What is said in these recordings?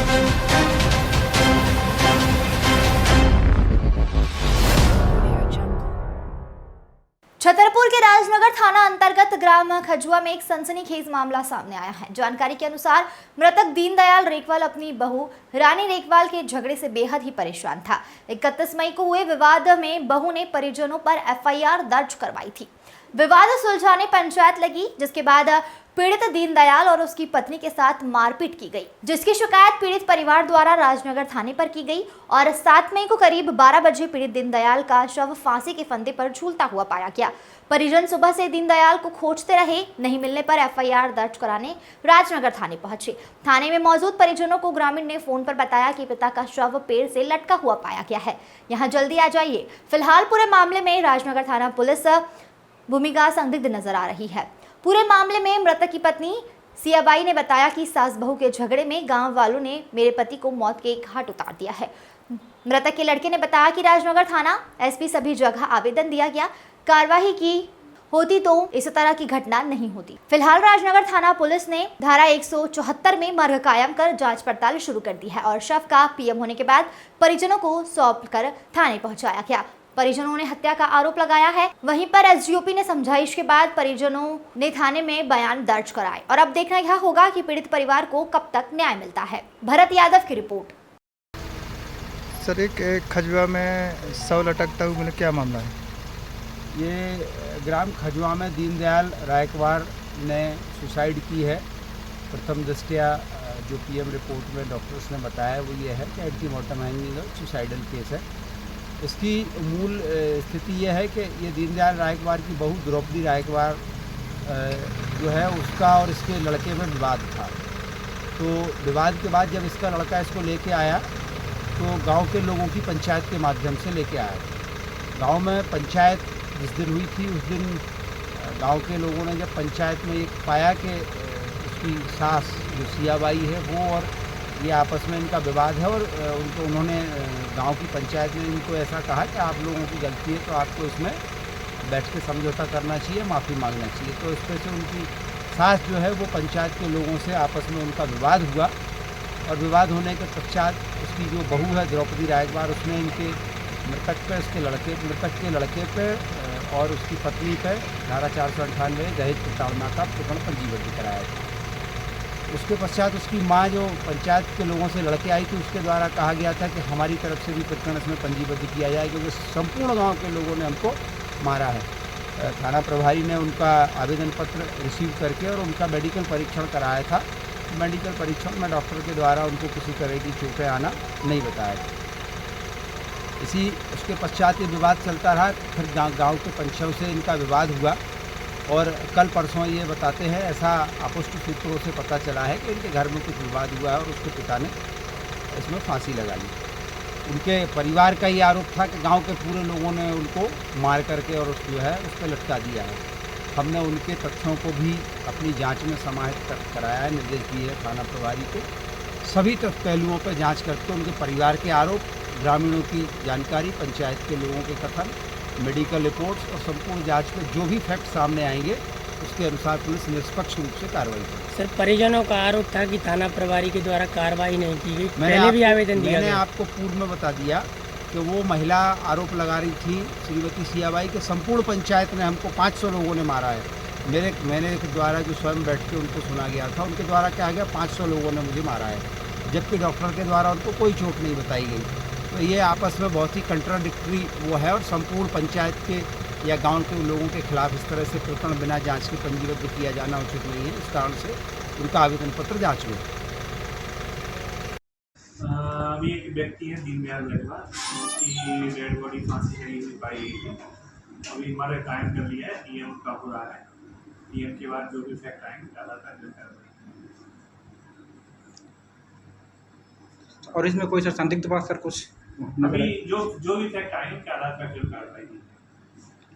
छतरपुर के राजनगर थाना अंतर्गत ग्राम खजुआ में एक सनसनीखेज मामला सामने आया है। जानकारी के अनुसार मृतक दीनदयाल रेखवाल अपनी बहू रानी रेखवाल के झगड़े से बेहद ही परेशान था। 31 मई को हुए विवाद में बहू ने परिजनों पर एफआईआर दर्ज करवाई थी। विवाद सुलझाने पंचायत लगी, जिसके बाद पीड़ित दीनदयाल और उसकी पत्नी के साथ मारपीट की गई, जिसकी शिकायत पीड़ित परिवार द्वारा राजनगर थाने पर की गई और 7 मई को करीब 12 बजे पीड़ित दीनदयाल का शव फांसी के फंदे पर झूलता हुआ पाया गया। परिजन सुबह से दीनदयाल को खोजते रहे, नहीं मिलने पर एफआईआर दर्ज कराने राजनगर थाने पहुंचे। थाने में मौजूद परिजनों को ग्रामीण ने फोन पर बताया कि पिता का शव पेड़ से लटका हुआ पाया गया है, यहाँ जल्दी आ जाइए। फिलहाल पूरे मामले में राजनगर थाना पुलिस भूमिका संदिग्ध नजर आ रही है। पूरे मामले में मृतक की पत्नी सियाबाई ने बताया कि सास बहू के झगड़े में गांव वालों ने मेरे पति को मौत के घाट उतार दिया है। मृतक के लड़के ने बताया कि राजनगर थाना एसपी सभी जगह आवेदन दिया गया, कार्रवाई की होती तो इस तरह की घटना नहीं होती। फिलहाल राजनगर थाना पुलिस ने धारा 174 में मर्ग कायम कर जांच पड़ताल शुरू कर दी है और शव का पीएम होने के बाद परिजनों को सौंप कर थाने पहुंचाया गया। परिजनों ने हत्या का आरोप लगाया है। वहीं पर एसडीओपी ने समझाइश के बाद परिजनों ने थाने में बयान दर्ज कराए और अब देखना यह होगा कि पीड़ित परिवार को कब तक न्याय मिलता है। भरत यादव की रिपोर्ट। सर, एक खजुआ में शव लटकता हुआ मतलब क्या मामला है? ये ग्राम खजुआ में दीनदयाल रायकवार ने सुसाइड की है। प्रथम दृष्टया जो पीएम रिपोर्ट में डॉक्टर्स ने बताया वो ये है कि एंटीमॉर्टम हैंगिंग सुसाइडल केस है। इसकी मूल स्थिति यह है कि ये दीनदयाल रायकवार की बहू द्रौपदी रायकवार जो है उसका और इसके लड़के में विवाद था। तो विवाद के बाद जब इसका लड़का इसको लेके आया तो गांव के लोगों की पंचायत के माध्यम से लेके आया। गांव में पंचायत जिस दिन हुई थी उस दिन गांव के लोगों ने जब पंचायत में एक पाया कि उसकी सास जो सियाबाई है वो और ये आपस में इनका विवाद है और उन्होंने गांव की पंचायत में इनको ऐसा कहा कि आप लोगों की गलती है तो आपको इसमें बैठ के समझौता करना चाहिए, माफ़ी मांगना चाहिए। तो इस पर से उनकी सास जो है वो पंचायत के लोगों से आपस में उनका विवाद हुआ और विवाद होने के पश्चात उसकी जो बहू है द्रौपदी रायकवार उसने इनके मृतक के लड़के पे और उसकी पत्नी पे धारा 498 दहेज प्रताड़ना का प्रकरण पंजीबद्ध कराया था। उसके पश्चात उसकी माँ जो पंचायत के लोगों से लड़के आई थी उसके द्वारा कहा गया था कि हमारी तरफ से भी प्रकरण इसमें पंजीबद्ध किया जाए क्योंकि संपूर्ण गांव के लोगों ने हमको मारा है। थाना प्रभारी ने उनका आवेदन पत्र रिसीव करके और उनका मेडिकल परीक्षण कराया था। मेडिकल परीक्षण में डॉक्टर के द्वारा उनको किसी तरह की चोटें आना नहीं बताया था। उसके पश्चात ये विवाद चलता रहा। फिर गाँव के पंचों से इनका विवाद हुआ और कल परसों ये बताते हैं, ऐसा अपुष्ट सूत्रों से पता चला है कि इनके घर में कुछ विवाद हुआ है और उसके पिता ने इसमें फांसी लगा ली। उनके परिवार का ये आरोप था कि गांव के पूरे लोगों ने उनको मार करके और उस पर लटका दिया है। हमने उनके तथ्यों को भी अपनी जांच में समाहित कराया है, निर्देश दिए है थाना प्रभारी को। सभी पहलुओं पर जाँच करके उनके परिवार के आरोप, ग्रामीणों की जानकारी, पंचायत के लोगों के कथन, मेडिकल रिपोर्ट्स और संपूर्ण जांच में जो भी फैक्ट सामने आएंगे उसके अनुसार पुलिस निष्पक्ष रूप से कार्रवाई करेगी। सर, परिजनों का आरोप था कि थाना प्रभारी के द्वारा कार्रवाई नहीं की गई। पहले भी आवेदन दिया मैंने आपको पूर्व में बता दिया कि वो महिला आरोप लगा रही थी श्रीमती सियाबाई के संपूर्ण पंचायत ने हमको 500 लोगों ने मारा है। मैंने द्वारा जो स्वयं बैठ के उनको सुना गया था उनके द्वारा कहा गया 500 लोगों ने मुझे मारा है, जबकि डॉक्टर के द्वारा उनको कोई चोट नहीं बताई गई। तो ये आपस में बहुत ही कंट्राडिक्टरी वो है और संपूर्ण पंचायत के या गांव के लोगों के खिलाफ इस तरह से प्रकरण बिना जांच के पंजीबद्ध किया जाना उचित नहीं है। इस कारण से उनका आवेदन पत्र जांच में। अभी एक व्यक्ति है दीनदयाल रेखवार, उसकी डेड बॉडी फांसी लगी हुई पाई गई है। अभी मर्ग कायम कर लिया है, पीएम का हो रहा है। पीएम के बाद जो भी फैक्ट आएंगे कार्रवाई। और इसमें कोई सर संदिग्ध बात सर कुछ अभी जो भी फैक्ट आएंगे उसके आधार पर जो कार्रवाई की।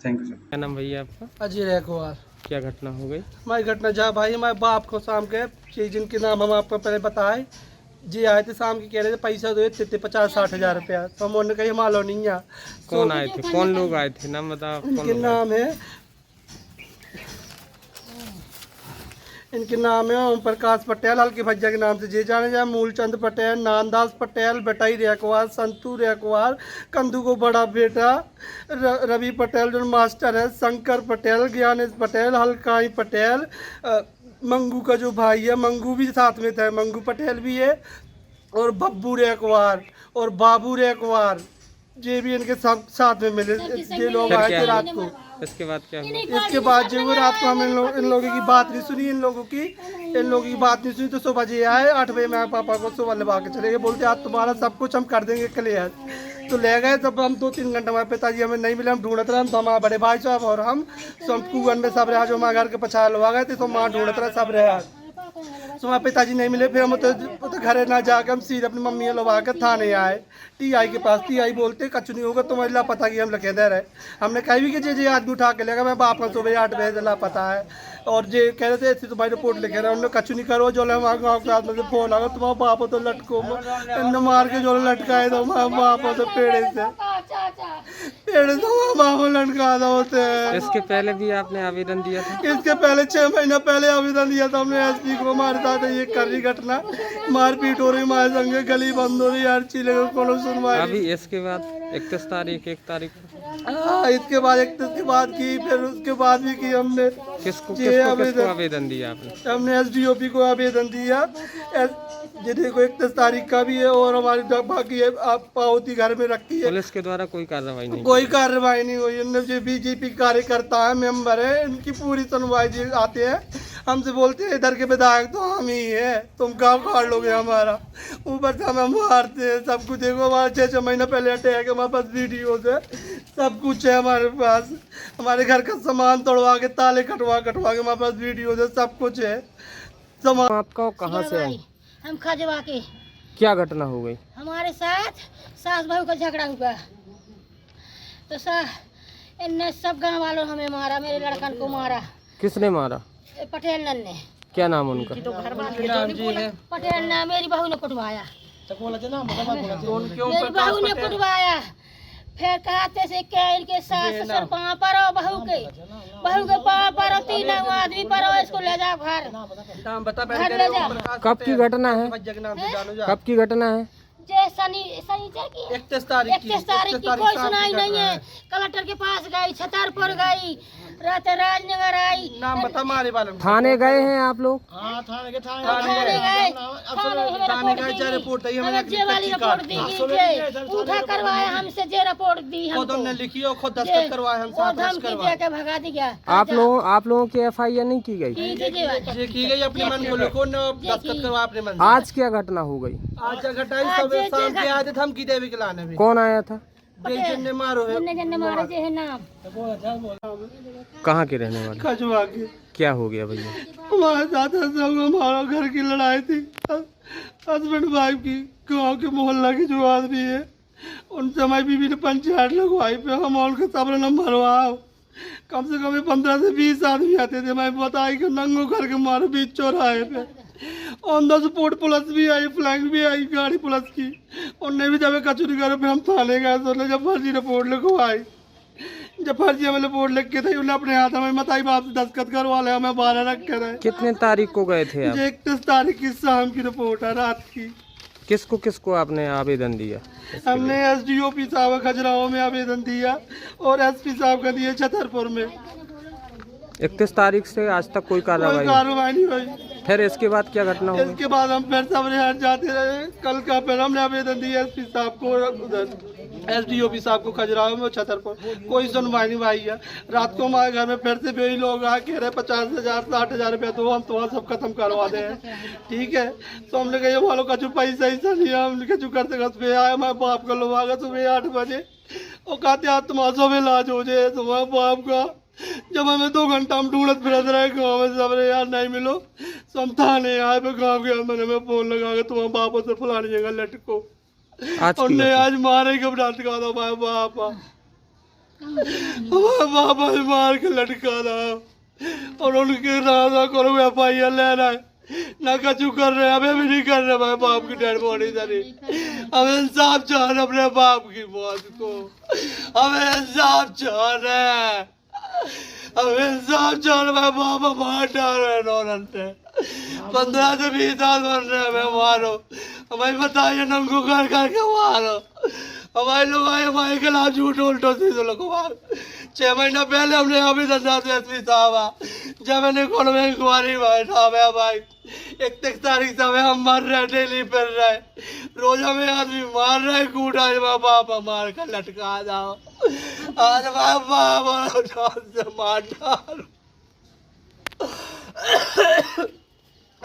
Thank you sir. क्या नाम भैया आपका? अजय रेखवार। क्या घटना हो गई? हमारी घटना जहाँ भाई हमारे बाप को शाम के जिनके नाम हम आपको पहले बताए जी आए थे, शाम के कह रहे थे पैसा दो थे 50-60 हज़ार रुपया। तो हम उन्होंने कही मालो नहीं है। कौन आए थे, कौन लोग आए थे, नाम बताओ। उनके नाम है इनके नाम है ओम प्रकाश पटेल, हल्के भज्जा के नाम से जे जाने जाए, मूलचंद पटेल, नानदास पटेल, बेटाई रेकवार, संतू रेकवार, कंदू को बड़ा बेटा, रवि पटेल जो मास्टर है, शंकर पटेल, ज्ञानेश पटेल, हल्काई पटेल, मंगू का जो भाई है मंगू भी साथ में था, मंगू पटेल भी है, और बब्बू रेकवार और बाबू रेकवार, ये भी इनके सब साथ में मिले। ये लोग फिर आए क्या थे हुआ? रात को। इसके बाद क्या हुआ? इसके बाद जो वो रात को हम इन लोगों की बात नहीं सुनी, इन लोगों की बात नहीं सुनी, तो सुबह जी आए 8 बजे मैं पापा को सुबह लगा के चले गए, बोलते आज तुम्हारा सब कुछ हम कर देंगे क्लियर। तो ले गए, तब हम 2-3 घंटे हमारे पिताजी हमें नहीं मिले, हम ढूंढते रहे, तो हमारे बड़े भाई साहब और हम सब कुगन में सब रहे, जो हमारे घर के पछाड़ लोग आ गए थे, तो वहाँ ढूंढते रहे, सब रहे। तो हमारे पिताजी नहीं मिले, फिर हम तो घर ना जाकर हम सीधे अपनी मम्मी लोग आकर थाने आए टीआई के पास। टीआई बोलते कछु नहीं होगा, तुम्हारे लापता की हम लखेदे रहे। हमने कही भी कि जे आदमी उठा के लेगा, मैं बाप का सुबह 8 बजे लापता है, और जे कह रहे थे ऐसी तुम्हारी रिपोर्ट लिखे रहे, उन्होंने कछु नहीं करो, जो हमारे गाँव के आदमी से फोन आगा, तुम्हारा बाप तो लटको इन्होंने मार के जो लटकाए दो हमारे बाप तो पेड़े से हमारे बाप लटका दो होते हैं। इसके पहले भी आपने आवेदन दिया था? इसके पहले 6 महीना पहले आवेदन दिया था हमने एसपी को, हमारे साथ ये कर रही घटना, मारपीट हो रही, हमारे संग गली बंद हो रही, हर चीज को सुनवाई। अभी इसके बाद 31 तारीख 1 तारीख हाँ, इसके बाद 31 के बाद की, फिर उसके बाद भी की हमने। किसको आवेदन दिया आपने? हमने एसडीओपी को आवेदन दिया, ये देखो 31 तारीख का भी है, और हमारी बाकी पावती घर में रखी है। पुलिस के द्वारा कोई कार्रवाई नहीं? कोई कार्रवाई नहीं हुई। इनमें जो बीजेपी कार्यकर्ता है, मेंबर है, इनकी पूरी सुनवाई जी आते हैं, हमसे बोलते हैं इधर के विधायक तो हम ही है, तुम काम काट लोगे हमारा, ऊपर से हमें मारते हैं सब कुछ। देखो हमारे 6 महीना पहले अटैक है, हमारे पास वीडियो है, सब कुछ है हमारे पास, हमारे घर का सामान तोड़वा के, ताले कटवा के हमारे पास वीडियो है, सब कुछ है सामान। आपका कहाँ से है? हम खजवा के। क्या घटना हो गई? हमारे साथ सास बहू का झगड़ा हुआ, तो इनने सब गांव वालों हमें मारा, मेरे लड़कन को मारा। किसने मारा? पटेल नन ने। क्या नाम उनका? पटेल ने, मेरी बहू ने कुटवाया, मेरी बहू ने कुटवाया, फिर कहते से के सास ससुर पाँव परो, बहू के पाँव परो, 3 आदमी परो, इसको ले जाओ घर, घर ले जाओ। कब की घटना है? कब की घटना है? जे शनिचर की 31 तारीख की कोई सुनाई नहीं है। कलेक्टर के पास गई, छतरपुर गई, राजनगर आई। नाम बता मारे वाले। थाने गए हैं आप लोग? थाने गए, रिपोर्ट दी, हमें जे वाली रिपोर्ट दी, उठा करवाया हमसे, जे रिपोर्ट दी हमको, खुद लिखी और खुद दस्तखत करवाए, हम साथ धमकी दे के भगा दिया। आप लोगों की FIR नहीं की गई? ये की गई, अपने मन को लिखो न, दस्तखत करवा अपने मन। आज क्या घटना हो गई? आज घटाई सब शाम के आए थे धमकी देवी के लाने में। कौन आया था? जन्ने मारे जे है नाम। कहाँ के रहने वाले? खजवा के। क्या हो गया भैया? हमारे साथ हमारा घर की लड़ाई थी, हस्बैंड वाइफ की, गांव के मोहल्ला के जो आदमी है उनसे हमारी बीवी ने पंचायत लगवाई, पे हम उनके सब नंबर आओ, कम से कम 15 से 20 आदमी आते थे। मैं बताई कि नंगो करके मारो बीच चौराहे पे। ऑन द स्पॉट पुलिस भी आई, फ्लैग भी आई गाड़ी पुलिस की, उनने भी जब कचूरी करे, फिर हम थाने गए, तो उन्हें जब फर्जी रिपोर्ट लिखवाई, जब फर्जी हमें रिपोर्ट लिख के थी, उन्हें अपने हाथ में मताई बाप से दस्तखत करवा ले, हमें 12 रख के रहे। कितने तारीख को गए थे आप? 31 तारीख की शाम की रिपोर्ट है, रात की। किसको आपने आवेदन दिया? हमने SDOP साहब खजुराहो में आवेदन दिया, और SP साहब का दिया छतरपुर में। 31 तारीख से आज तक कोई कार्रवाई नहीं हुई। फिर इसके बाद क्या घटना हुई? इसके बाद हम फिर सब रिहाट जाते रहे। कल का फिर हमने आवेदन दिया SP साहब को, उधर SDOP साहब को खजुराहो में, छतरपुर, कोई सुनवाई नहीं हुई है। रात को हमारे घर में फिर से वही लोग आ कह रहे 50,000 60,000 रुपया दो, हम तुम्हारा सब खत्म करवा दे, ठीक है। तो हमने कहा वालों का जो पैसा ऐसा लिया, हमने कहा करते करते आया, हमारे बाप का लोग आ गए सुबह 8 बजे, और कहते आज तुम्हारा सब इलाज हो जाए तुम्हारे बाप का। जब हमें 2 घंटा हम ढूंढत फिरत रहे गाँव में, सब यार नहीं मिलो, तो हम थाने आए, फिर गाँव के अंदर में फोन लगा के तुम्हारे बाप से फुलानी जगह लटको, उनने आज मारे के लटका दो हमारे बापा मार के लटका दो, और उनके राजा करो FIR ले रहा है ना, कचू कर रहे, हमें भी नहीं कर रहे हमारे बाप की डेड बॉडी धरी। हमें इंसाफ चाह रहे अपने बाप की मौत को, हमें इंसाफ चाह रहे, हमें इंसाफ चाह रहे, बाप मार डाल रहे। 15 से 20 साल बन रहे हैं, मारो हमें बताइए, नंगू कर करके मारो हमारे लोग आए, हमारे खिलाफ झूठ उल्टो सीधे लोग मारो। 6 महीना पहले हमने यहाँ भी दंडात एसपी साहब जब मैंने कॉल में इंक्वायरी बैठा है भाई, 31 तारीख से हमें हम मर रहे, डेली फिर रहे, रोज हमें आदमी मार रहे, कूटा बापा मार कर लटका जाओ, आज बापा से मार डालो।